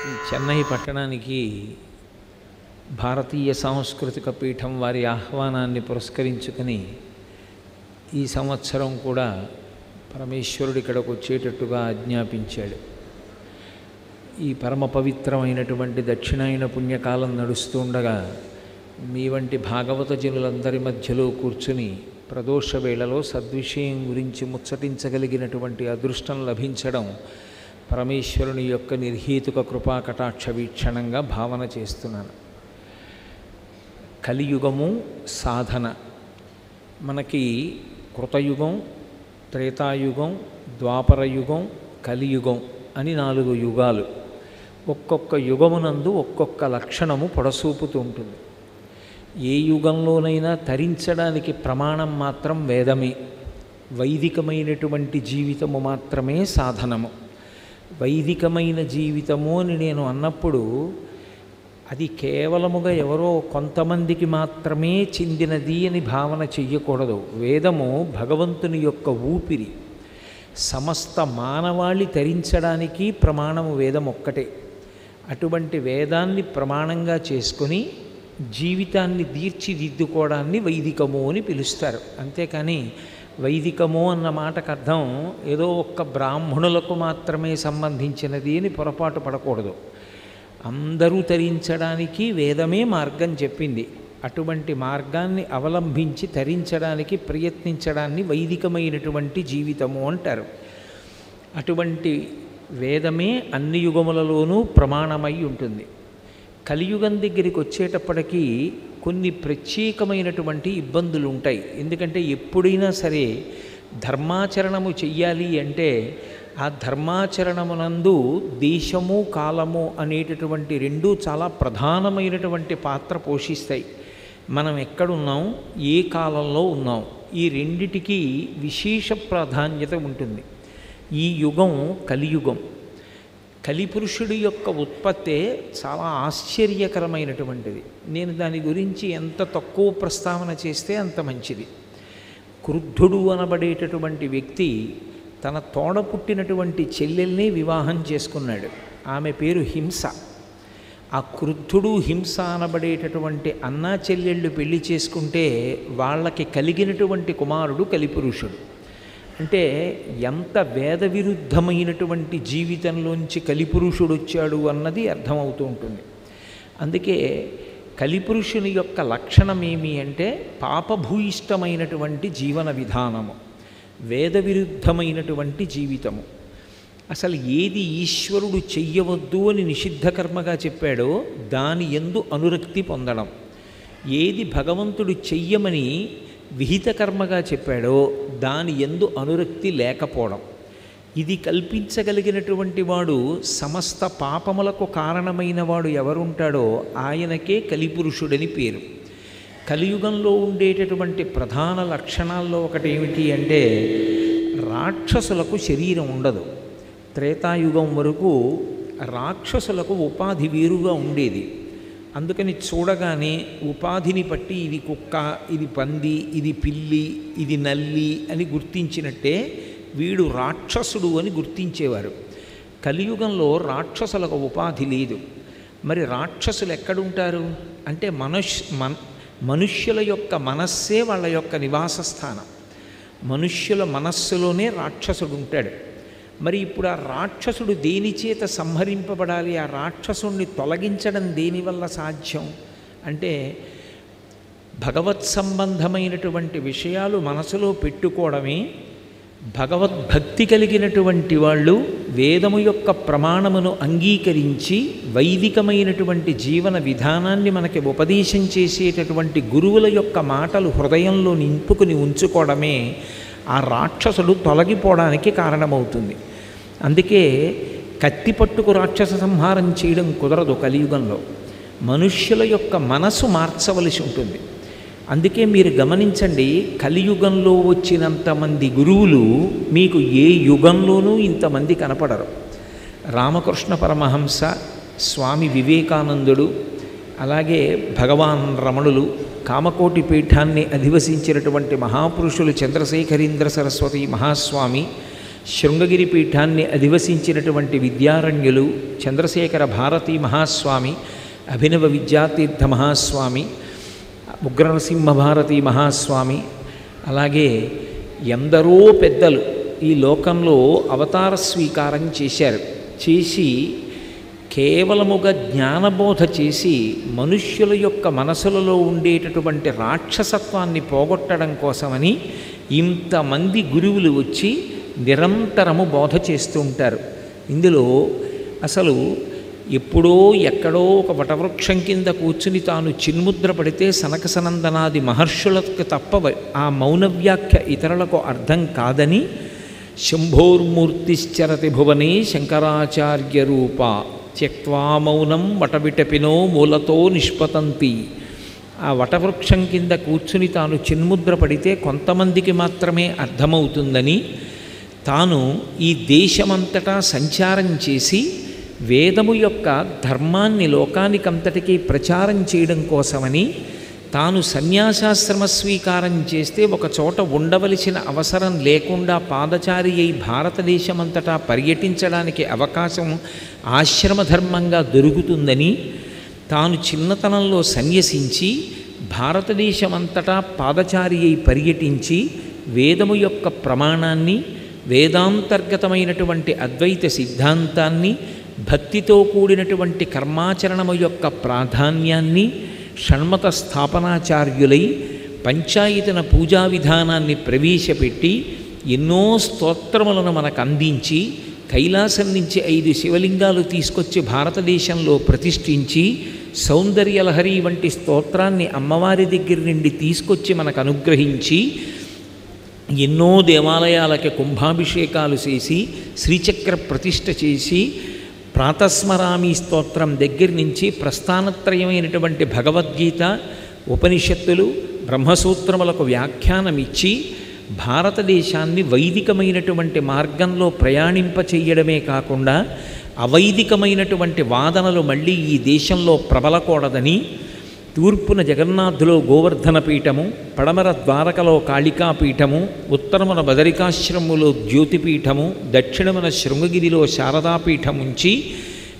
ఈ చెన్నై పట్టణానికి భారతీయ సాంస్కృతిక పీఠం వారి ఆహ్వానాన్ని పురస్కరించుకొని ఈ సంవత్సరం కూడా పరమేశ్వరుడు ఇక్కడికి వచ్చేటట్టుగా ఆజ్ఞాపించాడు. ఈ పరమ పవిత్రమైనటువంటి దక్షిణాయన పుణ్యకాలం నడుస్తుండగా మీ వంటి భాగవత జనులందరి మధ్యలో కూర్చుని ప్రదోష వేళలో సద్విషయం గురించి ముచ్చటించగలిగినటువంటి అదృష్టం లభించడం పరమేశ్వరుని యొక్క నిర్హేతుక కృపాకటాక్ష వీక్షణంగా భావన చేస్తున్నాను. కలియుగము సాధన, మనకి కృతయుగం, త్రేతాయుగం, ద్వాపరయుగం, కలియుగం అని 4 యుగాలు. ఒక్కొక్క యుగమునందు ఒక్కొక్క లక్షణము పొడసూపుతూ ఉంటుంది. ఏ యుగంలోనైనా తరించడానికి ప్రమాణం మాత్రం వేదమే. వైదికమైనటువంటి జీవితము మాత్రమే సాధనము. వైదికమైన జీవితము అని నేను అన్నప్పుడు అది కేవలముగా ఎవరో కొంతమందికి మాత్రమే చెందినది అని భావన చెయ్యకూడదు. వేదము భగవంతుని యొక్క ఊపిరి. సమస్త మానవాళి తరించడానికి ప్రమాణము వేదం ఒక్కటే. అటువంటి వేదాన్ని ప్రమాణంగా చేసుకొని జీవితాన్ని తీర్చిదిద్దుకోవడాన్ని వైదికము అని పిలుస్తారు. అంతేకాని వైదికము అన్న మాటకు అర్థం ఏదో ఒక్క బ్రాహ్మణులకు మాత్రమే సంబంధించినది అని పొరపాటు పడకూడదు. అందరూ తరించడానికి వేదమే మార్గం చెప్పింది. అటువంటి మార్గాన్ని అవలంబించి తరించడానికి ప్రయత్నించడాన్ని వైదికమైనటువంటి జీవితము అంటారు. అటువంటి వేదమే అన్ని యుగములలోనూ ప్రమాణమై ఉంటుంది. కలియుగం దగ్గరికి వచ్చేటప్పటికీ కొన్ని ప్రత్యేకమైనటువంటి ఇబ్బందులు ఉంటాయి. ఎందుకంటే ఎప్పుడైనా సరే ధర్మాచరణము చెయ్యాలి అంటే ఆ ధర్మాచరణమునందు దేశము కాలము అనేటటువంటి 2 చాలా ప్రధానమైనటువంటి పాత్ర పోషిస్తాయి. మనం ఎక్కడున్నాం, ఏ కాలంలో ఉన్నాం, ఈ రెండిటికి విశేష ప్రాధాన్యత ఉంటుంది. ఈ యుగం కలియుగం. కలిపురుషుడి యొక్క ఉత్పత్తే చాలా ఆశ్చర్యకరమైనటువంటిది. నేను దాని గురించి ఎంత తక్కువ ప్రస్తావన చేస్తే అంత మంచిది. క్రుద్ధుడు అనబడేటటువంటి వ్యక్తి తన తోడ పుట్టినటువంటి చెల్లెల్ని వివాహం చేసుకున్నాడు. ఆమె పేరు హింస. ఆ క్రుద్ధుడు హింస అనబడేటటువంటి అన్నా చెల్లెళ్ళు పెళ్లి చేసుకుంటే వాళ్ళకి కలిగినటువంటి కుమారుడు కలిపురుషుడు. అంటే ఎంత వేద విరుద్ధమైనటువంటి జీవితంలోంచి కలిపురుషుడు వచ్చాడు అన్నది అర్థమవుతూ ఉంటుంది. అందుకే కలిపురుషుని యొక్క లక్షణం ఏమి అంటే పాపభూయిష్టమైనటువంటి జీవన విధానము, వేద విరుద్ధమైనటువంటి జీవితము. అసలు ఏది ఈశ్వరుడు చెయ్యవద్దు అని నిషిద్ధ కర్మగా చెప్పాడో దాని యందు అనురక్తి పొందడం, ఏది భగవంతుడు చెయ్యమని విహిత కర్మగా చెప్పాడో దాని యందు అనురక్తి లేకపోవడం, ఇది కల్పించగలిగినటువంటి వాడు సమస్త పాపములకు కారణమైన వాడు ఎవరుంటాడో ఆయనకే కలిపురుషుడని పేరు. కలియుగంలో ఉండేటటువంటి ప్రధాన లక్షణాల్లో ఒకటి ఏమిటి అంటే రాక్షసులకు శరీరం ఉండదు. త్రేతాయుగం వరకు రాక్షసులకు ఉపాధి వేరుగా ఉండేది. అందుకని చూడగానే ఉపాధిని బట్టి ఇది కుక్క, ఇది పంది, ఇది పిల్లి, ఇది నల్లి అని గుర్తించినట్టే వీడు రాక్షసుడు అని గుర్తించేవారు. కలియుగంలో రాక్షసులకు ఉపాధి లేదు. మరి రాక్షసులు ఎక్కడుంటారు అంటే మనుష్యుల యొక్క మనస్సే వాళ్ళ యొక్క నివాస స్థానం. మనుష్యుల మనస్సులోనే రాక్షసుడు ఉంటాడు. మరి ఇప్పుడు ఆ రాక్షసుడు దేని చేత సంహరింపబడాలి? ఆ రాక్షసుణ్ణి తొలగించడం దేనివల్ల సాధ్యం అంటే భగవత్ సంబంధమైనటువంటి విషయాలు మనసులో పెట్టుకోవడమే. భగవద్భక్తి కలిగినటువంటి వాళ్ళు వేదము యొక్క ప్రమాణమును అంగీకరించి వైదికమైనటువంటి జీవన విధానాన్ని మనకి ఉపదేశం చేసేటటువంటి గురువుల యొక్క మాటలు హృదయంలో నింపుకుని ఉంచుకోవడమే ఆ రాక్షసుడు తొలగిపోవడానికి కారణమవుతుంది. అందుకే కత్తి పట్టుకు రాక్షస సంహారం చేయడం కుదరదు. కలియుగంలో మనుష్యుల యొక్క మనసు మార్చవలసి ఉంటుంది. అందుకే మీరు గమనించండి, కలియుగంలో వచ్చినంతమంది గురువులు మీకు ఏ యుగంలోనూ ఇంతమంది కనపడరు. రామకృష్ణ పరమహంస, స్వామి వివేకానందుడు, అలాగే భగవాన్ రమణులు, కామకోటి పీఠాన్ని అధివసించినటువంటి మహాపురుషులు చంద్రశేఖరేంద్ర సరస్వతి మహాస్వామి, శృంగగిరి పీఠాన్ని అధివసించినటువంటి విద్యారణ్యులు చంద్రశేఖర భారతీ మహాస్వామి, అభినవ విద్యాతీర్థ మహాస్వామి, ఉగ్రనరసింహ భారతీ మహాస్వామి, అలాగే ఎందరో పెద్దలు ఈ లోకంలో అవతార స్వీకారం చేశారు. చేసి కేవలముగా జ్ఞానబోధ చేసి మనుష్యుల యొక్క మనసులలో ఉండేటటువంటి రాక్షసత్వాన్ని పోగొట్టడం కోసమని ఇంతమంది గురువులు వచ్చి నిరంతరము బోధ చేస్తూ ఉంటారు. ఇందులో అసలు ఎప్పుడో ఎక్కడో ఒక వటవృక్షం కింద కూర్చుని తాను చిన్ముద్ర పడితే సనకసనందనాది మహర్షులకు తప్ప ఆ మౌన వ్యాఖ్య ఇతరులకు అర్థం కాదని శంభోర్మూర్తిశ్చరతి భువనే శంకరాచార్య రూప త్యక్వా మౌనం వటవిటపినో మూలతో నిష్పతంతి. ఆ వటవృక్షం కింద కూర్చుని తాను చిన్ముద్ర పడితే కొంతమందికి మాత్రమే అర్థమవుతుందని తాను ఈ దేశమంతటా సంచారం చేసి వేదము యొక్క ధర్మాన్ని లోకానికంతటికీ ప్రచారం చేయడం కోసమని తాను సన్యాసాశ్రమ స్వీకారం చేస్తే ఒక చోట ఉండవలసిన అవసరం లేకుండా పాదచారి అయి భారతదేశమంతటా పర్యటించడానికి అవకాశం ఆశ్రమధర్మంగా దొరుకుతుందని తాను చిన్నతనంలో సన్యసించి భారతదేశమంతటా పాదచారి అయి పర్యటించి వేదము యొక్క ప్రమాణాన్ని, వేదాంతర్గతమైనటువంటి అద్వైత సిద్ధాంతాన్ని, భక్తితో కూడినటువంటి కర్మాచరణము యొక్క ప్రాధాన్యాన్ని, షణ్మత స్థాపనాచార్యులై పంచాయతన పూజా విధానాన్ని ప్రవేశపెట్టి ఎన్నో స్తోత్రములను మనకు అందించి కైలాసం నుంచి 5 శివలింగాలు తీసుకొచ్చి భారతదేశంలో ప్రతిష్ఠించి సౌందర్యలహరి వంటి స్తోత్రాన్ని అమ్మవారి దగ్గర నుండి తీసుకొచ్చి మనకు అనుగ్రహించి ఎన్నో దేవాలయాలకి కుంభాభిషేకాలు చేసి శ్రీచక్ర ప్రతిష్ఠ చేసి ప్రాతస్మరామి స్తోత్రం దగ్గర నుంచి ప్రస్థానత్రయమైనటువంటి భగవద్గీత, ఉపనిషత్తులు, బ్రహ్మసూత్రములకు వ్యాఖ్యానమిచ్చి భారతదేశాన్ని వైదికమైనటువంటి మార్గంలో ప్రయాణింపచేయడమే కాకుండా అవైదికమైనటువంటి వాదనలు మళ్ళీ ఈ దేశంలో ప్రబలకూడదని తూర్పున జగన్నాథులో గోవర్ధన పీఠము, పడమర ద్వారకలో కాళికాపీఠము, ఉత్తరమున బదరికాశ్రములో జ్యోతిపీఠము, దక్షిణమున శృంగగిరిలో శారదాపీఠం ఉంచి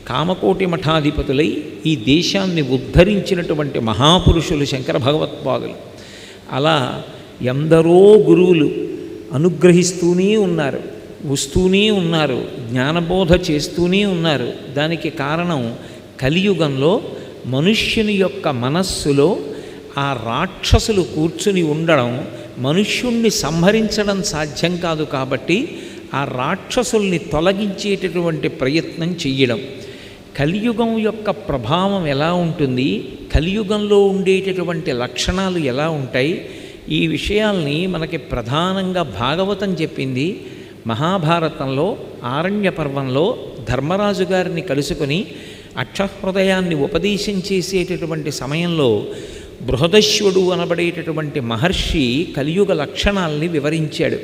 కామకోటి మఠాధిపతులై ఈ దేశాన్ని ఉద్ధరించినటువంటి మహాపురుషులు శంకర భగవత్పాదులు. అలా ఎందరో గురువులు అనుగ్రహిస్తూనే ఉన్నారు, వస్తూనే ఉన్నారు, జ్ఞానబోధ చేస్తూనే ఉన్నారు. దానికి కారణం కలియుగంలో మనుష్యుని యొక్క మనస్సులో ఆ రాక్షసులు కూర్చుని ఉండడం, మనుష్యుణ్ణి సంహరించడం సాధ్యం కాదు కాబట్టి ఆ రాక్షసుల్ని తొలగించేటటువంటి ప్రయత్నం చెయ్యడం. కలియుగం యొక్క ప్రభావం ఎలా ఉంటుంది, కలియుగంలో ఉండేటటువంటి లక్షణాలు ఎలా ఉంటాయి, ఈ విషయాల్ని మనకి ప్రధానంగా భాగవతం చెప్పింది. మహాభారతంలో ఆరణ్య పర్వంలో ధర్మరాజు గారిని కలుసుకొని అక్షహృదయాన్ని ఉపదేశం చేసేటటువంటి సమయంలో బృహదశ్వుడు అనబడేటటువంటి మహర్షి కలియుగ లక్షణాల్ని వివరించాడు.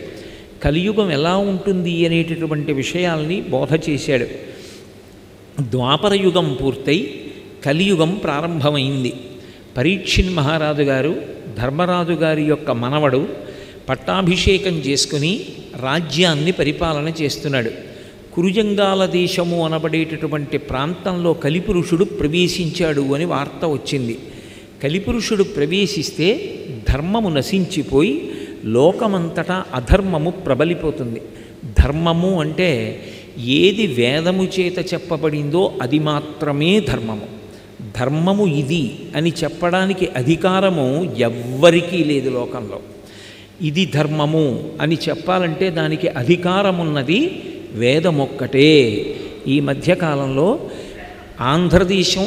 కలియుగం ఎలా ఉంటుంది అనేటటువంటి విషయాల్ని బోధ చేశాడు. ద్వాపరయుగం పూర్తయి కలియుగం ప్రారంభమైంది. పరీక్షిన్ మహారాజు గారు ధర్మరాజు గారి యొక్క మనవడు పట్టాభిషేకం చేసుకుని రాజ్యాన్ని పరిపాలన చేస్తున్నాడు. కురుజంగాల దేశము అనబడేటటువంటి ప్రాంతంలో కలిపురుషుడు ప్రవేశించాడు అని వార్త వచ్చింది. కలిపురుషుడు ప్రవేశిస్తే ధర్మము నశించిపోయి లోకమంతటా అధర్మము ప్రబలిపోతుంది. ధర్మము అంటే ఏది వేదము చేత చెప్పబడిందో అది మాత్రమే ధర్మము. ధర్మము ఇది అని చెప్పడానికి అధికారము ఎవ్వరికీ లేదు లోకంలో. ఇది ధర్మము అని చెప్పాలంటే దానికి అధికారం ఉన్నది వేదమొక్కటే. ఈ మధ్యకాలంలో ఆంధ్రదేశం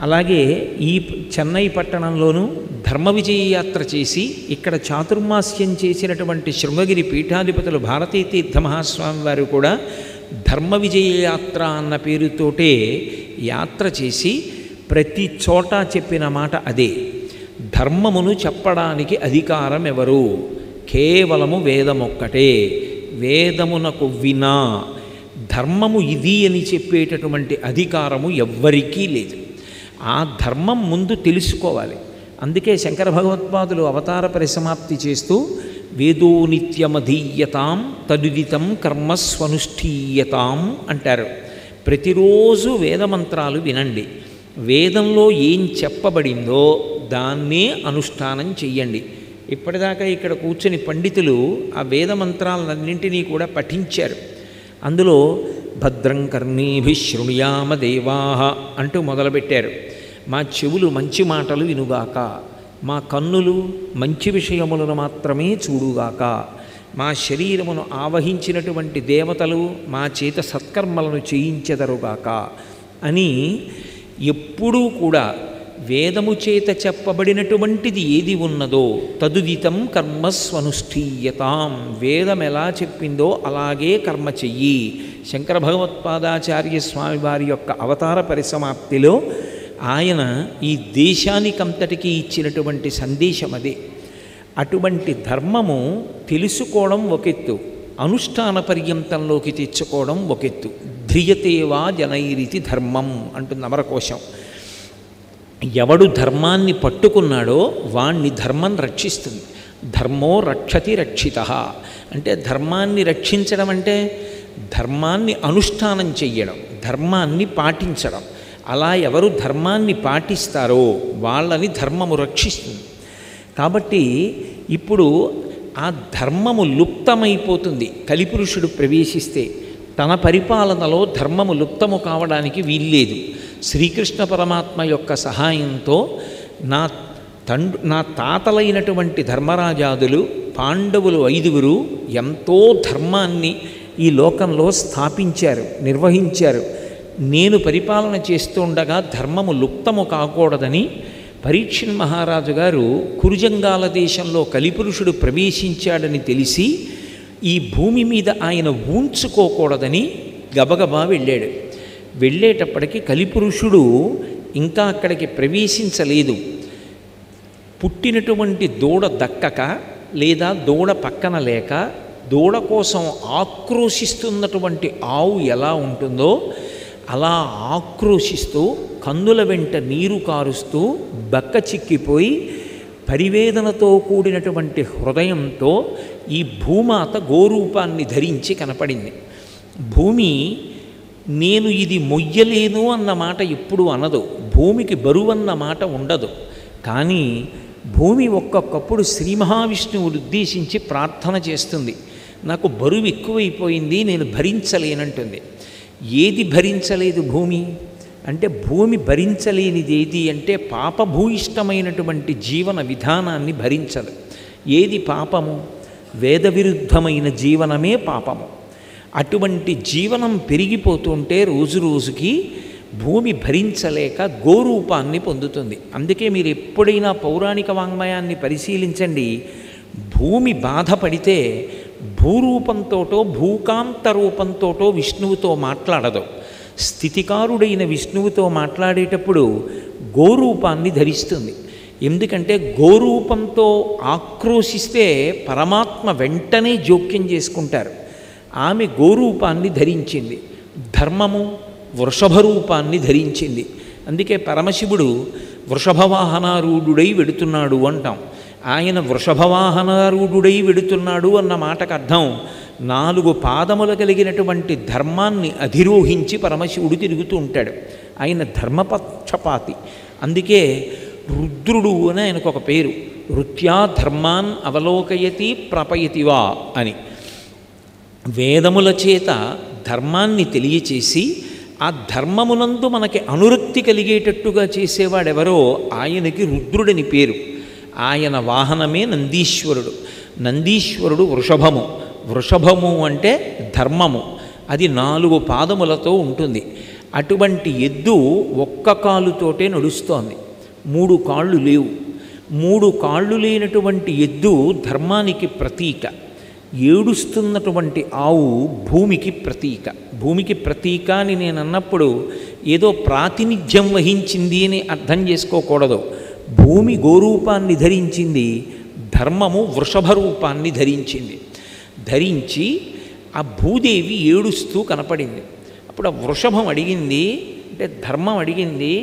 అలాగే ఈ చెన్నై పట్టణంలోనూ ధర్మ విజయయాత్ర చేసి ఇక్కడ చాతుర్మాస్యం చేసినటువంటి శృంగగిరి పీఠాధిపతులు భారతీ తీర్థ మహాస్వామి వారు కూడా ధర్మ విజయయాత్ర అన్న పేరుతోటే యాత్ర చేసి ప్రతి చోట చెప్పిన మాట అదే. ధర్మమును చెప్పడానికి అధికారం ఎవరు? కేవలము వేదమొక్కటే. వేదమునకు వినా ధర్మము ఇది అని చెప్పేటటువంటి అధికారము ఎవ్వరికీ లేదు. ఆ ధర్మం ముందు తెలుసుకోవాలి. అందుకే శంకర భగవత్పాదులు అవతార పరిసమాప్తి చేస్తూ వేదో నిత్యమధీయతాం తదుదితం కర్మస్వనుష్ఠీయతాం అంటారు. ప్రతిరోజు వేదమంత్రాలు వినండి. వేదంలో ఏం చెప్పబడిందో దాన్నే అనుష్ఠానం చెయ్యండి. ఇప్పటిదాకా ఇక్కడ కూర్చొని పండితులు ఆ వేదమంత్రాలన్నింటినీ కూడా పఠించారు. అందులో భద్రం కర్ణీభి శృణుయామ దేవాః అంటూ మొదలుపెట్టారు. మా చెవులు మంచి మాటలు వినుగాక, మా కన్నులు మంచి విషయములను మాత్రమే చూడుగాక, మా శరీరమును ఆవహించినటువంటి దేవతలు మా చేత సత్కర్మలను చేయించెదరుగాక అని ఎప్పుడూ కూడా వేదము చేత చెప్పబడినటువంటిది ఏది ఉన్నదో తదుదితం కర్మస్వనుష్ఠీయతాం, వేదం ఎలా చెప్పిందో అలాగే కర్మ చెయ్యి. శంకర భగవత్పాదాచార్య స్వామి వారి యొక్క అవతార పరిసమాప్తిలో ఆయన ఈ దేశానికంతటికీ ఇచ్చినటువంటి సందేశం అదే. అటువంటి ధర్మము తెలుసుకోవడం ఒకెత్తు, అనుష్ఠాన పర్యంతంలోకి తెచ్చుకోవడం ఒకెత్తు. ధ్రియతేవా జనైరితి ధర్మం అంటుంది అమరకోశం. ఎవడు ధర్మాన్ని పట్టుకున్నాడో వాణ్ణి ధర్మం రక్షిస్తుంది. ధర్మో రక్షతి రక్షితః అంటే ధర్మాన్ని రక్షించడం అంటే ధర్మాన్ని అనుష్ఠానం చెయ్యడం, ధర్మాన్ని పాటించడం. అలా ఎవరు ధర్మాన్ని పాటిస్తారో వాళ్ళని ధర్మము రక్షిస్తుంది. కాబట్టి ఇప్పుడు ఆ ధర్మము లుప్తమైపోతుంది. కలిపురుషుడు ప్రవేశిస్తే తన పరిపాలనలో ధర్మము లుప్తము కావడానికి వీల్లేదు. శ్రీకృష్ణ పరమాత్మ యొక్క సహాయంతో నా తాతలైనటువంటి ధర్మరాజాదులు, పాండవులు 5 ఎంతో ధర్మాన్ని ఈ లోకంలో స్థాపించారు, నిర్వహించారు. నేను పరిపాలన చేస్తుండగా ధర్మము లుప్తము కాకూడదని పరీక్షణ్ మహారాజు గారు కురుజంగాల దేశంలో కలిపురుషుడు ప్రవేశించాడని తెలిసి ఈ భూమి మీద ఆయన ఊంచుకోకూడదని గబగబా వెళ్ళాడు. వెళ్ళేటప్పటికి కలిపురుషుడు ఇంకా అక్కడికి ప్రవేశించలేదు. పుట్టినటువంటి దూడ దక్కక లేదా దూడ పక్కన లేక దూడ కోసం ఆక్రోశిస్తున్నటువంటి ఆవు ఎలా ఉంటుందో అలా ఆక్రోశిస్తూ కందుల వెంట నీరు కారుస్తూ బక్క చిక్కిపోయి పరివేదనతో కూడినటువంటి హృదయంతో ఈ భూమాత గోరూపాన్ని ధరించి కనపడింది. భూమి నేను ఇది మొయ్యలేను అన్న మాట ఎప్పుడు అనదు, భూమికి బరువన్న మాట ఉండదు. కానీ భూమి ఒక్కొక్కప్పుడు శ్రీ మహావిష్ణువుని ఉద్దేశించి ప్రార్థన చేస్తుంది, నాకు బరువు ఎక్కువైపోయింది, నేను భరించలేనంటుంది. ఏది భరించలేదు భూమి అంటే, భూమి భరించలేనిది ఏది అంటే పాపభూయిష్టమైనటువంటి జీవన విధానాన్ని భరించదు. ఏది పాపము? వేద విరుద్ధమైన జీవనమే పాపము. అటువంటి జీవనం పెరిగిపోతుంటే రోజు రోజుకి భూమి భరించలేక గోరూపాన్ని పొందుతుంది. అందుకే మీరు ఎప్పుడైనా పౌరాణిక వాంగ్మయాన్ని పరిశీలించండి, భూమి బాధపడితే భూరూపంతోటో భూకాంత రూపంతోటో విష్ణువుతో మాట్లాడదు. స్థితికారుడైన విష్ణువుతో మాట్లాడేటప్పుడు గోరూపాన్ని ధరిస్తుంది. ఎందుకంటే గోరూపంతో ఆక్రోశిస్తే పరమాత్మ వెంటనే జోక్యం చేసుకుంటారు. ఆమె గోరూపాన్ని ధరించింది. ధర్మము వృషభ రూపాన్ని ధరించింది. అందుకే పరమశివుడు వృషభవాహనారూఢుడై వెడుతున్నాడు అంటాం. ఆయన వృషభవాహనారూఢుడై వెడుతున్నాడు అన్న మాటకు అర్థం 4 పాదములు కలిగినటువంటి ధర్మాన్ని అధిరోహించి పరమశివుడు తిరుగుతూ ఉంటాడు. ఆయన ధర్మపక్షపాతి. అందుకే రుద్రుడు అని ఆయనకు ఒక పేరు. రుత్యా ధర్మాన్ అవలోకయతి ప్రపయతివా అని. వేదముల చేత ధర్మాన్ని తెలియచేసి ఆ ధర్మమునందు మనకి అనురక్తి కలిగేటట్టుగా చేసేవాడెవరో ఆయనకి రుద్రుడని పేరు. ఆయన వాహనమే నందీశ్వరుడు. నందీశ్వరుడు వృషభము. వృషభము అంటే ధర్మము. అది 4 పాదములతో ఉంటుంది. అటువంటి ఎద్దు ఒక్క కాలుతోటే నడుస్తోంది, 3 కాళ్ళు లేవు. 3 కాళ్ళు లేనటువంటి ఎద్దు ధర్మానికి ప్రతీక. ఏడుస్తున్నటువంటి ఆవు భూమికి ప్రతీక. భూమికి ప్రతీక అని నేను అన్నప్పుడు ఏదో ప్రాతినిధ్యం వహించింది అని అర్థం చేసుకోకూడదు. భూమి గోరూపాన్ని ధరించింది, ధర్మము వృషభ రూపాన్ని ధరించింది. ధరించి ఆ భూదేవి ఏడుస్తూ కనపడింది. అప్పుడు ఆ వృషభం అడిగింది, అంటే ధర్మం అడిగింది,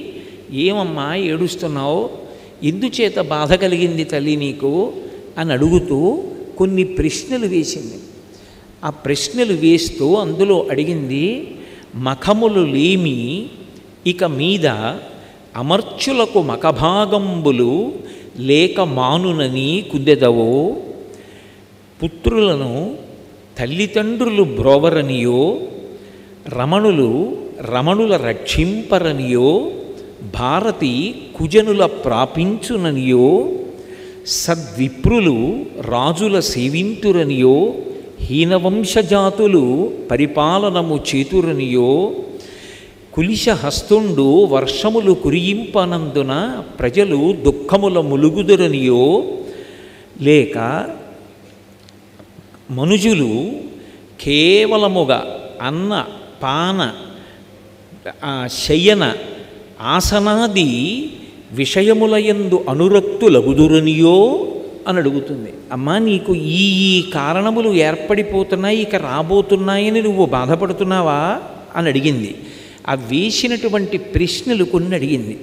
ఏమమ్మా ఏడుస్తున్నావు, ఎందుచేత బాధ కలిగింది తల్లి నీకు అని అడుగుతూ కొన్ని ప్రశ్నలు వేసింది. ఆ ప్రశ్నలు వేస్తూ అందులో అడిగింది, మఖములు లేమి ఇక మీద అమర్చులకు మఖభాగంబులు లేక మానునని కుందెదవో, పుత్రులను తల్లిదండ్రులు బ్రోవరనియో, రమణుల రక్షింపరనియో, భారతి కుజనుల ప్రాపించుననియో, సద్విప్రులు రాజుల సేవింతురనియో, హీనవంశజాతులు పరిపాలనము చేతురనియో, కులిశహస్తుండు వర్షములు కురియింపనందున ప్రజలు దుఃఖముల ములుగుదురనియో, లేక మనుజులు కేవలముగా అన్న పాన శయన ఆసనాది విషయములయందు అనురక్తులగుదురనియో అని అడుగుతుంది. అమ్మా, నీకు ఈ కారణములు ఏర్పడిపోతున్నాయి, ఇక రాబోతున్నాయని నువ్వు బాధపడుతున్నావా అని అడిగింది. ఆ వేసినటువంటి ప్రశ్నలు కొన్ని అడిగింది.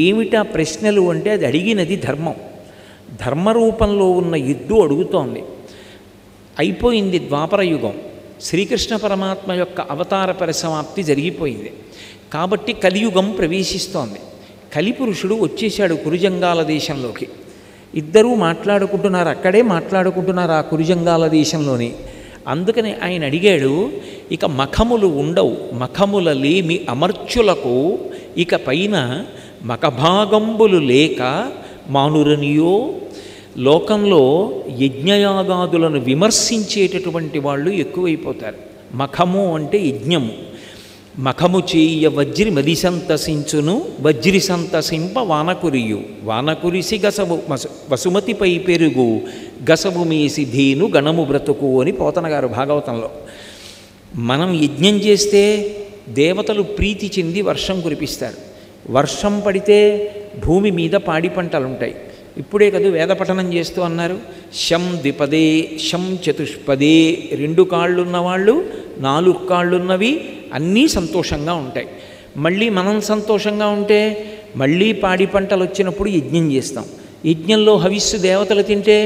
ఏమిటా ప్రశ్నలు అంటే, అది అడిగినది ధర్మం. ధర్మరూపంలో ఉన్న ఎద్దు అడుగుతోంది. అయిపోయింది ద్వాపరయుగం, శ్రీకృష్ణ పరమాత్మ యొక్క అవతార పరిసమాప్తి జరిగిపోయింది. కాబట్టి కలియుగం ప్రవేశిస్తోంది. కలిపురుషుడు వచ్చేశాడు కురుజంగాల దేశంలోకి. ఇద్దరూ మాట్లాడుకుంటున్నారు, అక్కడే మాట్లాడుకుంటున్నారు ఆ కురుజంగాల దేశంలోని. అందుకని ఆయన అడిగాడు, ఇక మఖములు ఉండవు, మఖముల లేమి అమర్చులకు ఇక పైన మఖభాగంబులు లేక మానురనియో. లోకంలో యజ్ఞయాగాదులను విమర్శించేటటువంటి వాళ్ళు ఎక్కువైపోతారు. మఖము అంటే యజ్ఞము. మఖము చేయ వజ్రి మది సంతసించును, వజ్రి సంతసింప వానకురియు, వానకురిసి గసవు వసుమతిపై పెరుగు, గసవు మేసి ధేను గణము బ్రతుకు అని పోతన గారు భాగవతంలో. మనం యజ్ఞం చేస్తే దేవతలు ప్రీతి చెంది వర్షం కురిపిస్తారు. వర్షం పడితే భూమి మీద పాడి పంటలుంటాయి. ఇప్పుడే కదా వేదపఠనం చేస్తూ అన్నారు, శం ద్విపదే శం చతుష్పదే, 2 కాళ్ళున్నవాళ్ళు 4 కాళ్ళున్నవి అన్నీ సంతోషంగా ఉంటాయి. మళ్ళీ మనం సంతోషంగా ఉంటే మళ్ళీ పాడి పంటలు వచ్చినప్పుడు యజ్ఞం చేస్తాం. యజ్ఞంలో హవిస్సు దేవతలు తింటే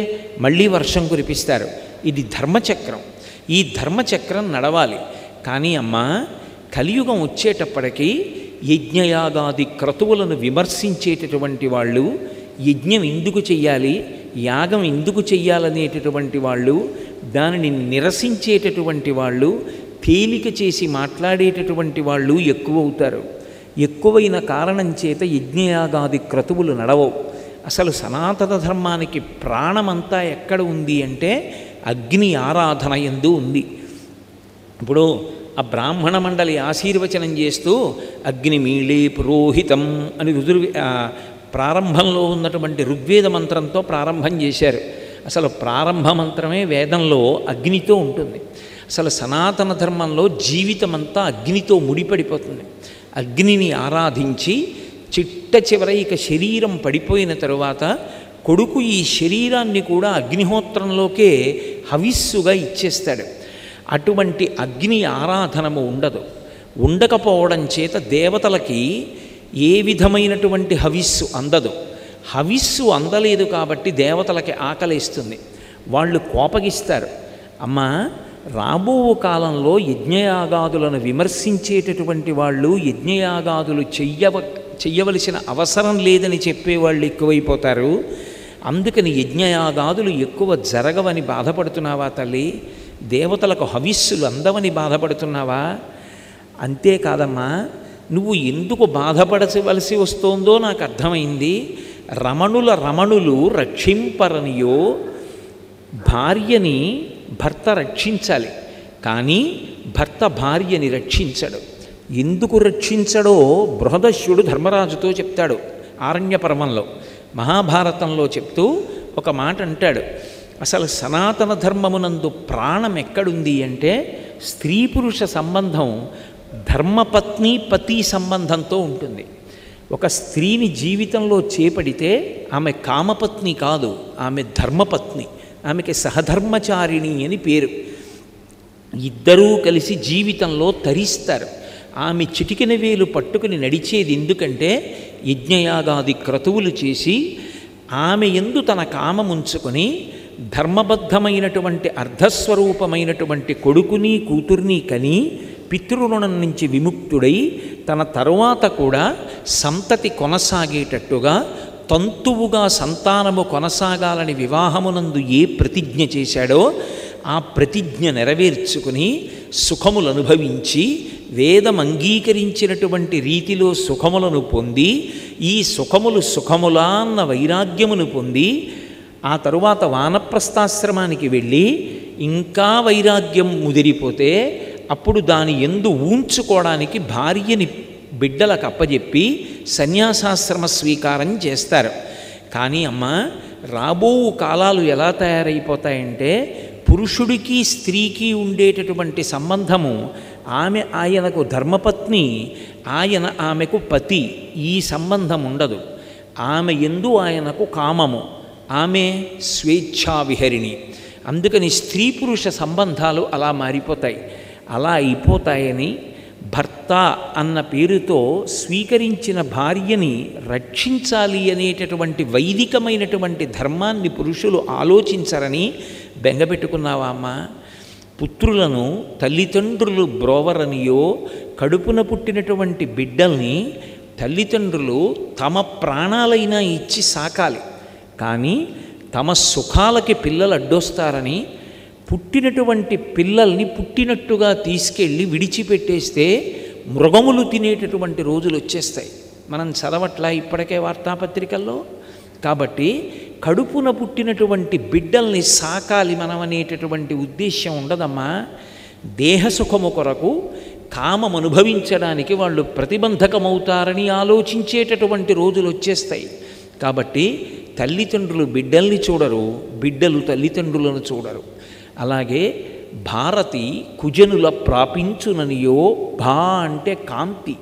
మళ్ళీ వర్షం కురిపిస్తారు. ఇది ధర్మచక్రం. ఈ ధర్మచక్రం నడవాలి. కానీ అమ్మా, కలియుగం వచ్చేటప్పటికీ యజ్ఞయాగాది క్రతువులను విమర్శించేటటువంటి వాళ్ళు, యజ్ఞం ఎందుకు చెయ్యాలి, యాగం ఎందుకు చెయ్యాలనేటటువంటి వాళ్ళు, దానిని నిరసించేటటువంటి వాళ్ళు, తేలిక చేసి మాట్లాడేటటువంటి వాళ్ళు ఎక్కువవుతారు. ఎక్కువైన కారణం చేత యజ్ఞయాగాది క్రతువులు నడవవు. అసలు సనాతన ధర్మానికి ప్రాణమంతా ఎక్కడ ఉంది అంటే అగ్ని ఆరాధన యందు ఉంది. ఇప్పుడు ఆ బ్రాహ్మణ మండలి ఆశీర్వచనం చేస్తూ అగ్నిమీళే పురోహితం అని ప్రారంభంలో ఉన్నటువంటి ఋగ్వేద మంత్రంతో ప్రారంభం చేశారు. అసలు ప్రారంభ మంత్రమే వేదంలో అగ్నితో ఉంటుంది. అసలు సనాతన ధర్మంలో జీవితమంతా అగ్నితో ముడిపడిపోతుంది. అగ్నిని ఆరాధించి చిట్ట చివర ఇక శరీరం పడిపోయిన తరువాత కొడుకు ఈ శరీరాన్ని కూడా అగ్నిహోత్రంలోకే హవిస్సుగా ఇచ్చేస్తాడు. అటువంటి అగ్ని ఆరాధనము ఉండదు. ఉండకపోవడం చేత దేవతలకి ఏ విధమైనటువంటి హవిస్సు అందదు. హవిస్సు అందలేదు కాబట్టి దేవతలకి ఆకలిస్తుంది. వాళ్ళు కోపగిస్తారు. అమ్మా, రాబో కాలంలో యజ్ఞయాగాదులను విమర్శించేటటువంటి వాళ్ళు, యజ్ఞయాగాదులు చెయ్యవలసిన అవసరం లేదని చెప్పేవాళ్ళు ఎక్కువైపోతారు. అందుకని యజ్ఞయాగాదులు ఎక్కువ జరగవని బాధపడుతున్నావా తల్లి? దేవతలకు హవిస్సులు అందవని బాధపడుతున్నావా? అంతేకాదమ్మా, నువ్వు ఎందుకు బాధపడవలసి వస్తోందో నాకు అర్థమైంది. రమణులు రక్షింపరనియో. భార్యని భర్త రక్షించాలి, కానీ భర్త భార్యని రక్షించడు. ఎందుకు రక్షించడో బృహదశ్యుడు ధర్మరాజుతో చెప్తాడు ఆరణ్యపర్వంలో. మహాభారతంలో చెప్తూ ఒక మాట అంటాడు, అసలు సనాతన ధర్మమునందు ప్రాణం ఎక్కడుంది అంటే స్త్రీ పురుష సంబంధం ధర్మపత్ని పతి సంబంధంతో ఉంటుంది. ఒక స్త్రీని జీవితంలో చేపడితే ఆమె కామపత్ని కాదు, ఆమె ధర్మపత్ని. ఆమెకి సహధర్మచారిణి అని పేరు. ఇద్దరూ కలిసి జీవితంలో తరిస్తారు. ఆమె చిటికిన వేలు పట్టుకుని నడిచేది ఎందుకంటే యజ్ఞయాగాది క్రతువులు చేసి ఆమె యందు తన కామముంచుకొని ధర్మబద్ధమైనటువంటి అర్ధస్వరూపమైనటువంటి కొడుకుని కూతుర్ని కని పితృరుణం నుంచి విముక్తుడై తన తరువాత కూడా సంతతి కొనసాగేటట్టుగా తంతువుగా సంతానము కొనసాగాలని వివాహమునందు ఏ ప్రతిజ్ఞ చేశాడో ఆ ప్రతిజ్ఞ నెరవేర్చుకుని సుఖములు అనుభవించి వేదం అంగీకరించినటువంటి రీతిలో సుఖములను పొంది ఈ సుఖములు సుఖములా అన్న వైరాగ్యమును పొంది ఆ తరువాత వానప్రస్థాశ్రమానికి వెళ్ళి ఇంకా వైరాగ్యం ముదిరిపోతే అప్పుడు దాని యందు ఊంచుకోవడానికి భార్యని బిడ్డలకు అప్పజెప్పి సన్యాసాశ్రమ స్వీకారం చేస్తారు. కానీ అమ్మ, రాబో కాలాలు ఎలా తయారైపోతాయంటే పురుషుడికి స్త్రీకి ఉండేటటువంటి సంబంధము, ఆమె ఆయనకు ధర్మపత్ని, ఆయన ఆమెకు పతి, ఈ సంబంధం ఉండదు. ఆమె యందు ఆయనకు కామము, ఆమె స్వేచ్ఛా విహరిణి. అందుకని స్త్రీ పురుష సంబంధాలు అలా మారిపోతాయి. అలా అయిపోతాయని భర్త అన్న పేరుతో స్వీకరించిన భార్యని రక్షించాలి అనేటటువంటి వైదికమైనటువంటి ధర్మాన్ని పురుషులు ఆలోచించరని బెంగపెట్టుకున్నావా అమ్మ? పుత్రులను తల్లిదండ్రులు బ్రోవరనియో, కడుపున పుట్టినటువంటి బిడ్డల్ని తల్లిదండ్రులు తమ ప్రాణాలైనా ఇచ్చి సాకాలి. కానీ తమ సుఖాలకి పిల్లలు అడ్డొస్తారని పుట్టినటువంటి పిల్లల్ని పుట్టినట్టుగా తీసుకెళ్ళి విడిచిపెట్టేస్తే మృగములు తినేటటువంటి రోజులు వచ్చేస్తాయి. మనం చదవట్లా ఇప్పటికే వార్తాపత్రికల్లో? కాబట్టి కడుపున పుట్టినటువంటి బిడ్డల్ని సాకాలి మనం అనేటటువంటి ఉద్దేశ్యం ఉండదమ్మా. దేహసుఖము కొరకు కామం అనుభవించడానికి వాళ్ళు ప్రతిబంధకమవుతారని ఆలోచించేటటువంటి రోజులు వచ్చేస్తాయి. కాబట్టి తల్లిదండ్రులు బిడ్డల్ని చూడరు, బిడ్డలు తల్లిదండ్రులను చూడరు. అలాగే భారతి కుజనుల ప్రాపించుననియో, భా అంటే కాంతి,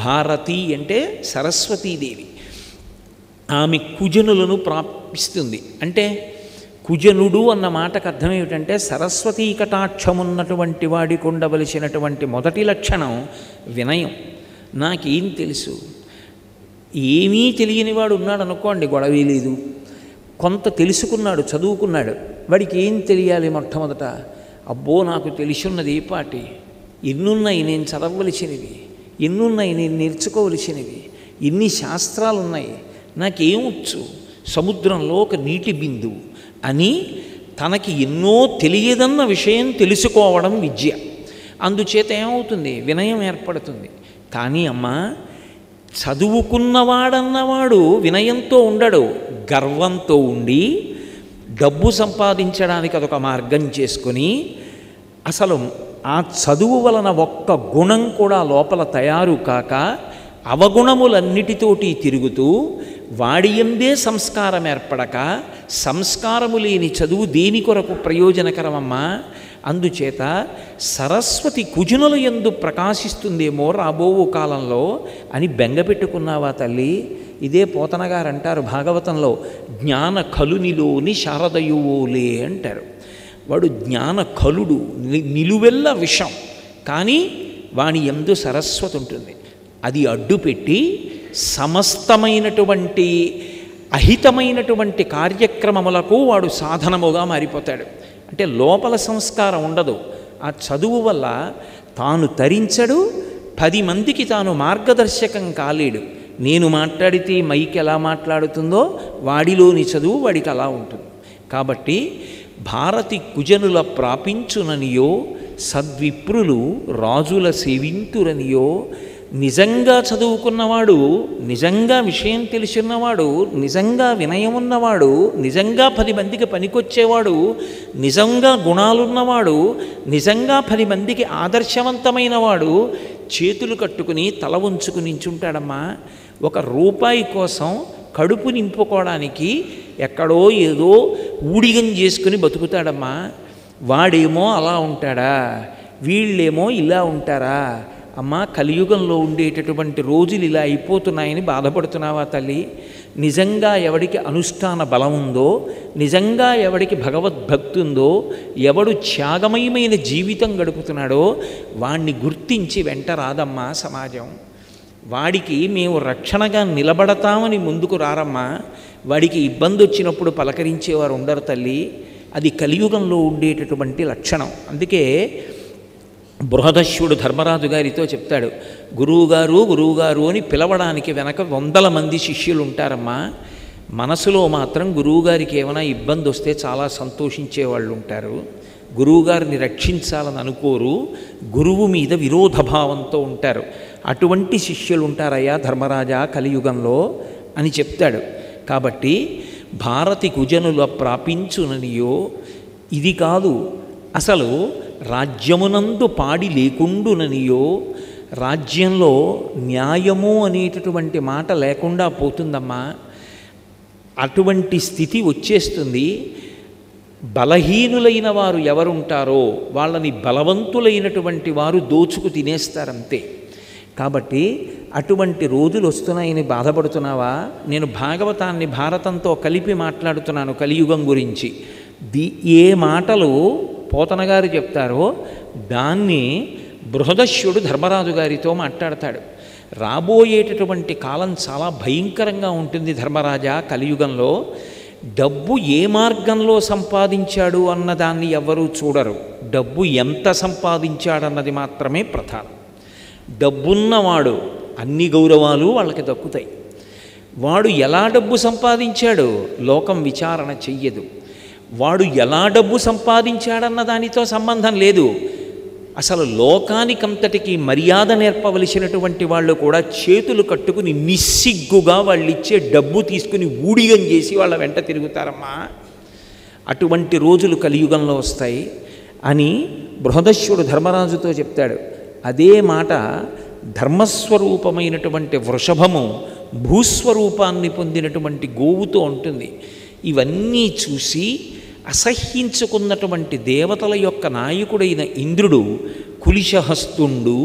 భారతి అంటే సరస్వతీదేవి, ఆమె కుజనులను ప్రాపిస్తుంది. అంటే కుజనుడు అన్న మాటకు అర్థం ఏమిటంటే సరస్వతీ కటాక్షమున్నటువంటి వాడికి ఉండవలసినటువంటి మొదటి లక్షణం వినయం. నాకేం తెలుసు, ఏమీ తెలియని వాడు ఉన్నాడు అనుకోండి, గొడవే లేదు. కొంత తెలుసుకున్నాడు, చదువుకున్నాడు, వాడికి ఏం తెలియాలి మొట్టమొదట? అబ్బో నాకు తెలిసిన్నది ఏ పాటి, ఎన్నున్నాయి నేను చదవవలసినవి, ఎన్నున్నాయి నేను నేర్చుకోవలసినవి, ఎన్ని శాస్త్రాలు ఉన్నాయి, నాకేమొచ్చు, సముద్రంలో ఒక నీటి బిందువు అని తనకి ఎన్నో తెలియదన్న విషయం తెలుసుకోవడం విద్య. అందుచేత ఏమవుతుంది? వినయం ఏర్పడుతుంది. కానీ అమ్మ, చదువుకున్నవాడన్నవాడు వినయంతో ఉండడు, గర్వంతో ఉండి డబ్బు సంపాదించడానికి అదొక మార్గం చేసుకొని అసలు ఆ చదువు వలన ఒక్క గుణం కూడా లోపల తయారు కాక అవగుణములన్నిటితోటి తిరుగుతూ వాడియందే సంస్కారం ఏర్పడక, సంస్కారము లేని చదువు దేని కొరకు ప్రయోజనకరమమ్మా? అందుచేత సరస్వతి కుజునుల యందు ప్రకాశిస్తుందేమో రాబో కాలంలో అని బెంగపెట్టుకున్నావా తల్లి? ఇదే పోతనగారు అంటారు భాగవతంలో, జ్ఞాన కలునిలోని శారదయువోలే అంటారు. వాడు జ్ఞాన కలుడు, నిలువెల్ల విషం, కానీ వాని యందు సరస్వతి ఉంటుంది. అది అడ్డుపెట్టి సమస్తమైనటువంటి అహితమైనటువంటి కార్యక్రమములకు వాడు సాధనముగా మారిపోతాడు. అంటే లోపల సంస్కారం ఉండదు. ఆ చదువు వల్ల తాను తరించడు, 10 మందికి తాను మార్గదర్శకం కాలేడు. నేను మాట్లాడితే మైక్ ఎలా మాట్లాడుతుందో వాడిలోని చదువు వాడికి అలా ఉంటుంది. కాబట్టి భారతి కుజనుల ప్రాపించుననియో, సద్విప్రులు రాజుల సేవింతురనియో, నిజంగా చదువుకున్నవాడు, నిజంగా విషయం తెలిసిన్నవాడు, నిజంగా వినయం ఉన్నవాడు, నిజంగా 10 మందికి పనికొచ్చేవాడు, నిజంగా గుణాలున్నవాడు, నిజంగా 10 మందికి ఆదర్శవంతమైన వాడు చేతులు కట్టుకుని తల ఉంచుకుని నించుంటాడమ్మా. 1 రూపాయి కోసం కడుపు నింపుకోవడానికి ఎక్కడో ఏదో ఊడిగం చేసుకుని బతుకుతాడమ్మా. వాడేమో అలా ఉంటాడా, వీళ్ళేమో ఇలా ఉంటారా? అమ్మ, కలియుగంలో ఉండేటటువంటి రోజులు ఇలా అయిపోతున్నాయని బాధపడుతున్నావా తల్లి? నిజంగా ఎవడికి అనుష్ఠాన బలం ఉందో, నిజంగా ఎవడికి భగవద్భక్తి ఉందో, ఎవడు త్యాగమయమైన జీవితం గడుపుతున్నాడో వాణ్ణి గుర్తించి వెంట రాదమ్మా సమాజం. వాడికి మేము రక్షణగా నిలబడతామని ముందుకు రారమ్మా, వాడికి ఇబ్బంది వచ్చినప్పుడు పలకరించేవారు ఉండరు తల్లి. అది కలియుగంలో ఉండేటటువంటి లక్షణం. అందుకే బృహదశ్వుడు ధర్మరాజు గారితో చెప్తాడు, గురువుగారు గురువుగారు అని పిలవడానికి వెనక 100 మంది శిష్యులు ఉంటారమ్మా, మనసులో మాత్రం గురువుగారికి ఏమైనా ఇబ్బంది వస్తే చాలా సంతోషించే వాళ్ళు ఉంటారు, గురువుగారిని రక్షించాలని అనుకోరు, గురువు మీద విరోధభావంతో ఉంటారు. అటువంటి శిష్యులు ఉంటారయ్యా ధర్మరాజా కలియుగంలో అని చెప్తాడు. కాబట్టి భారతి కుజనుల ప్రాపించుననియో, ఇది కాదు అసలు రాజ్యమునందు పాడి లేకుండుననియో, రాజ్యంలో న్యాయము అనేటటువంటి మాట లేకుండా పోతుందమ్మా. అటువంటి స్థితి వచ్చేస్తుంది. బలహీనులైన వారు ఎవరుంటారో వాళ్ళని బలవంతులైనటువంటి వారు దోచుకు తినేస్తారంతే. కాబట్టి అటువంటి రోజులు వస్తున్నాయని బాధపడుతున్నావా? నేను భాగవతాన్ని భారతంతో కలిపి మాట్లాడుతున్నాను కలియుగం గురించి. ఏ మాటలు పోతన గారు చెప్తారో దాన్ని బృహదశ్యుడు ధర్మరాజు గారితో మాట్లాడతాడు. రాబోయేటటువంటి కాలం చాలా భయంకరంగా ఉంటుంది ధర్మరాజా కలియుగంలో. డబ్బు ఏ మార్గంలో సంపాదించాడు అన్నదాన్ని ఎవ్వరూ చూడరు, డబ్బు ఎంత సంపాదించాడన్నది మాత్రమే ప్రధానం. డబ్బున్నవాడు అన్ని గౌరవాలు వాళ్ళకి దక్కుతాయి. వాడు ఎలా డబ్బు సంపాదించాడో లోకం విచారణ చెయ్యదు. వాడు ఎలా డబ్బు సంపాదించాడన్న దానితో సంబంధం లేదు. అసలు లోకానికంతటికి మర్యాద నేర్పవలసినటువంటి వాళ్ళు కూడా చేతులు కట్టుకుని నిస్సిగ్గుగా వాళ్ళు ఇచ్చే డబ్బు తీసుకుని ఊడిగం చేసి వాళ్ళ వెంట తిరుగుతారమ్మా. అటువంటి రోజులు కలియుగంలో వస్తాయి అని బృహదశ్యుడు ధర్మరాజుతో చెప్తాడు. అదే మాట ధర్మస్వరూపమైనటువంటి వృషభము భూస్వరూపాన్ని పొందినటువంటి గోవుతో ఉంటుంది. ఇవన్నీ చూసి అసహ్యించుకున్నటువంటి దేవతల యొక్క నాయకుడైన ఇంద్రుడు కులిశహస్తుండు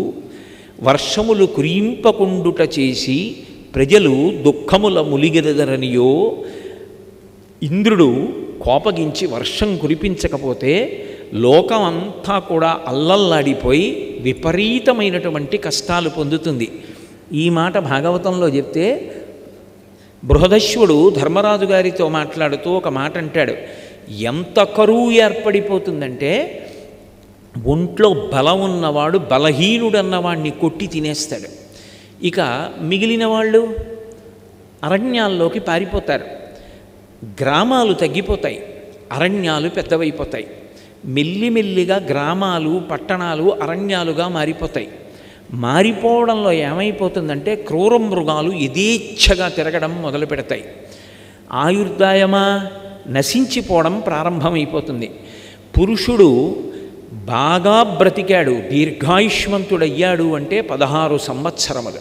వర్షములు కురింపకుండుట చేసి ప్రజలు దుఃఖముల ములిగెదరనియో, ఇంద్రుడు కోపగించి వర్షం కురిపించకపోతే లోకం అంతా కూడా అల్లల్లాడిపోయి విపరీతమైనటువంటి కష్టాలు పొందుతుంది. ఈ మాట భాగవతంలో చెప్తే బృహదశ్వుడు ధర్మరాజు గారితో మాట్లాడుతూ ఒక మాట అంటాడు. ఎంత కరువు ఏర్పడిపోతుందంటే ఒంట్లో బలం ఉన్నవాడు బలహీనుడన్నవాడిని కొట్టి తినేస్తాడు. ఇక మిగిలిన వాళ్ళు అరణ్యాల్లోకి పారిపోతారు. గ్రామాలు తగ్గిపోతాయి, అరణ్యాలు పెద్దవైపోతాయి. మెల్లిమెల్లిగా గ్రామాలు పట్టణాలు అరణ్యాలుగా మారిపోతాయి. మారిపోవడంలో ఏమైపోతుందంటే క్రూర మృగాలు యథేచ్ఛగా తిరగడం మొదలు పెడతాయి. ఆయుర్దాయమా నశించిపోవడం ప్రారంభమైపోతుంది. పురుషుడు బాగా బ్రతికాడు, దీర్ఘాయుష్మంతుడయ్యాడు అంటే 16 సంవత్సరములు.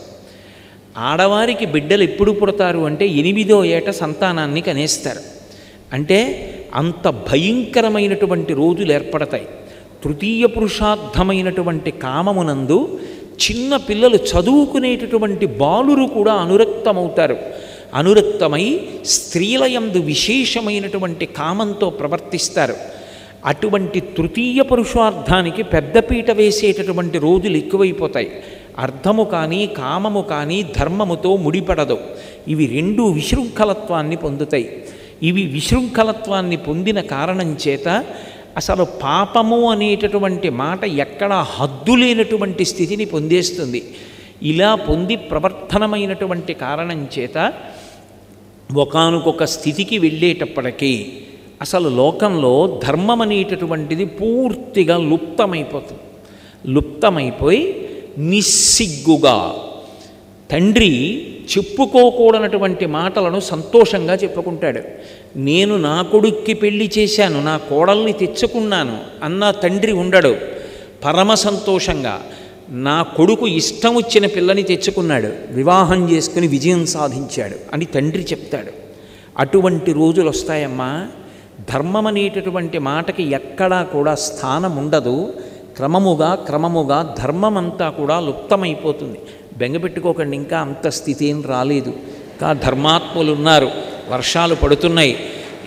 ఆడవారికి బిడ్డలు ఎప్పుడు పుడతారు అంటే 8వ ఏట సంతానాన్ని కనేస్తారు. అంటే అంత భయంకరమైనటువంటి రోజులు ఏర్పడతాయి. తృతీయ పురుషార్థమైనటువంటి కామమునందు చిన్న పిల్లలు చదువుకునేటటువంటి బాలురు కూడా అనురక్తమవుతారు. అనురక్తమై స్త్రీల యందు విశేషమైనటువంటి కామంతో ప్రవర్తిస్తారు. అటువంటి తృతీయ పురుషార్థానికి పెద్దపీట వేసేటటువంటి రోజులు ఎక్కువైపోతాయి. అర్థము కానీ కామము కానీ ధర్మముతో ముడిపడదు. ఇవి రెండూ విశృంఖలత్వాన్ని పొందుతాయి. ఇవి విశృంఖలత్వాన్ని పొందిన కారణం చేత అసలు పాపము అనేటటువంటి మాట ఎక్కడా హద్దు లేనటువంటి స్థితిని పొందేస్తుంది. ఇలా పొంది ప్రవర్తనమైనటువంటి కారణం చేత ఒకానొక స్థితికి వెళ్ళేటప్పటికీ అసలు లోకంలో ధర్మం అనేటటువంటిది పూర్తిగా లుప్తమైపోతుంది. లుప్తమైపోయి నిస్సిగ్గుగా తండ్రి చెప్పుకోకూడనటువంటి మాటలను సంతోషంగా చెప్పుకుంటాడు. నేను నా కొడుక్కి పెళ్లి చేశాను, నా కోడల్ని తెచ్చుకున్నాను అన్న తండ్రి ఉండడు. పరమ సంతోషంగా నా కొడుకు ఇష్టం వచ్చిన పిల్లని తెచ్చుకున్నాడు, వివాహం చేసుకుని విజయం సాధించాడు అని తండ్రి చెప్తాడు. అటువంటి రోజులు వస్తాయమ్మా. ధర్మం అనేటటువంటి మాటకి ఎక్కడా కూడా స్థానం ఉండదు. క్రమముగా ధర్మమంతా కూడా లుప్తమైపోతుంది. బెంగపెట్టుకోకండి, ఇంకా అంత స్థితి ఏం రాలేదు. ఇంకా ధర్మాత్ములు ఉన్నారు, వర్షాలు పడుతున్నాయి,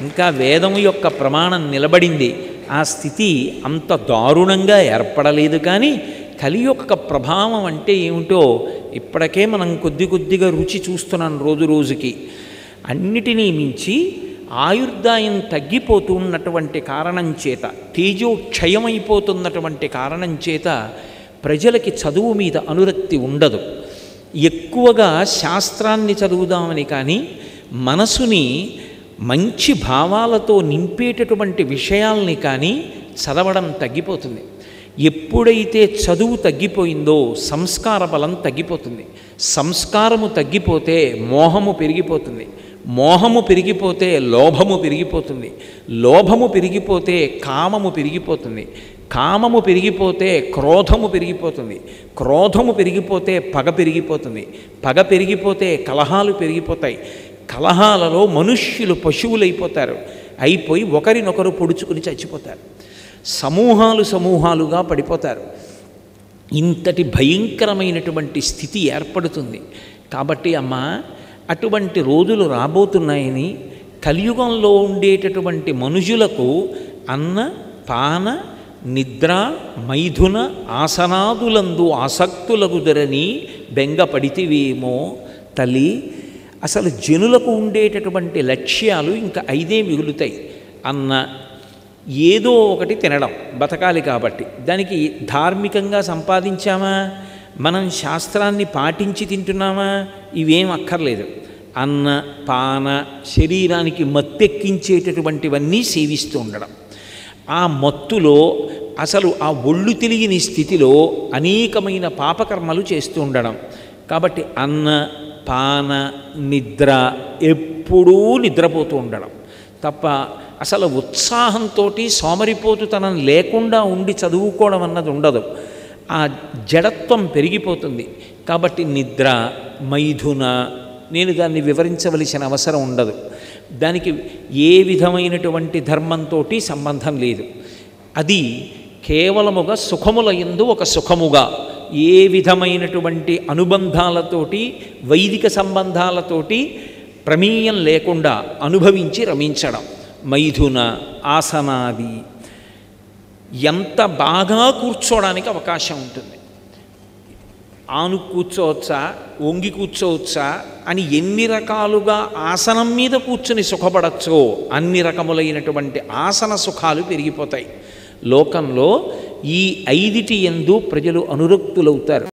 ఇంకా వేదం యొక్క ప్రమాణం నిలబడింది. ఆ స్థితి అంత దారుణంగా ఏర్పడలేదు. కానీ కలి యొక్క ప్రభావం అంటే ఏమిటో ఇప్పటికే మనం కొద్ది కొద్దిగా రుచి చూస్తున్నాం రోజు రోజుకి. అన్నిటినీ మించి ఆయుర్దాయం తగ్గిపోతూ ఉన్నటువంటి కారణం చేత, తేజో క్షయమైపోతున్నటువంటి కారణం చేత ప్రజలకి చదువు మీద అనురక్తి ఉండదు. ఎక్కువగా శాస్త్రాన్ని చదువుదామని కానీ మనసుని మంచి భావాలతో నింపేటటువంటి విషయాల్ని కానీ చదవడం తగ్గిపోతుంది. ఎప్పుడైతే చదువు తగ్గిపోయిందో సంస్కార బలం తగ్గిపోతుంది. సంస్కారము తగ్గిపోతే మోహము పెరిగిపోతుంది. మోహము పెరిగిపోతే లోభము పెరిగిపోతుంది. లోభము పెరిగిపోతే కామము పెరిగిపోతుంది. కామము పెరిగిపోతే క్రోధము పెరిగిపోతుంది. క్రోధము పెరిగిపోతే పగ పెరిగిపోతుంది. పగ పెరిగిపోతే కలహాలు పెరిగిపోతాయి. కలహాలలో మనుష్యులు పశువులైపోతారు. అయిపోయి ఒకరినొకరు పొడుచుకుని చచ్చిపోతారు. సమూహాలు సమూహాలుగా పడిపోతారు. ఇంతటి భయంకరమైనటువంటి స్థితి ఏర్పడుతుంది. కాబట్టి అమ్మ, అటువంటి రోజులు రాబోతున్నాయని కలియుగంలో ఉండేటటువంటి మనుషులకు అన్న పాన నిద్ర మైథున ఆసనాదులందు ఆసక్తులగుదరని బెంగపడితివేమో తల్లి. అసలు జనులకు ఉండేటటువంటి లక్ష్యాలు ఇంకా 5 మిగులుతాయి. అన్న, ఏదో ఒకటి తినడం, బతకాలి కాబట్టి. దానికి ధార్మికంగా సంపాదించామా, మనం శాస్త్రాన్ని పాటించి తింటున్నామా, ఇవేం అక్కర్లేదు. అన్న పాన, శరీరానికి మత్తెక్కించేటటువంటివన్నీ సేవిస్తూ ఉండడం. ఆ మత్తులో అసలు ఆ ఒళ్ళు తెలియని స్థితిలో అనేకమైన పాపకర్మలు చేస్తూ ఉండడం. కాబట్టి అన్న పాన నిద్ర, ఎప్పుడూ నిద్రపోతూ ఉండడం తప్ప అసలు ఉత్సాహంతో సోమరిపోతుతనం లేకుండా ఉండి చదువుకోవడం అన్నది ఉండదు. ఆ జడత్వం పెరిగిపోతుంది. కాబట్టి నిద్ర, మైథున, నేను దాన్ని వివరించవలసిన అవసరం ఉండదు. దానికి ఏ విధమైనటువంటి ధర్మంతో సంబంధం లేదు. అది కేవలముగా సుఖముల యందు ఒక సుఖముగా, ఏ విధమైనటువంటి అనుబంధాలతోటి వైదిక సంబంధాలతోటి ప్రమేయం లేకుండా అనుభవించి రమించడం. మైథున ఆసనాది ఎంత బాగా కూర్చోవడానికి అవకాశం ఉంటుంది. ఆను కూర్చోవచ్చా, వంగి కూర్చోవచ్చా అని ఎన్ని రకాలుగా ఆసనం మీద కూర్చుని సుఖపడచ్చో అన్ని రకములైనటువంటి ఆసన సుఖాలు పెరిగిపోతాయి. లోకంలో ఈ 5టి యందు ప్రజలు అనురక్తులవుతారు.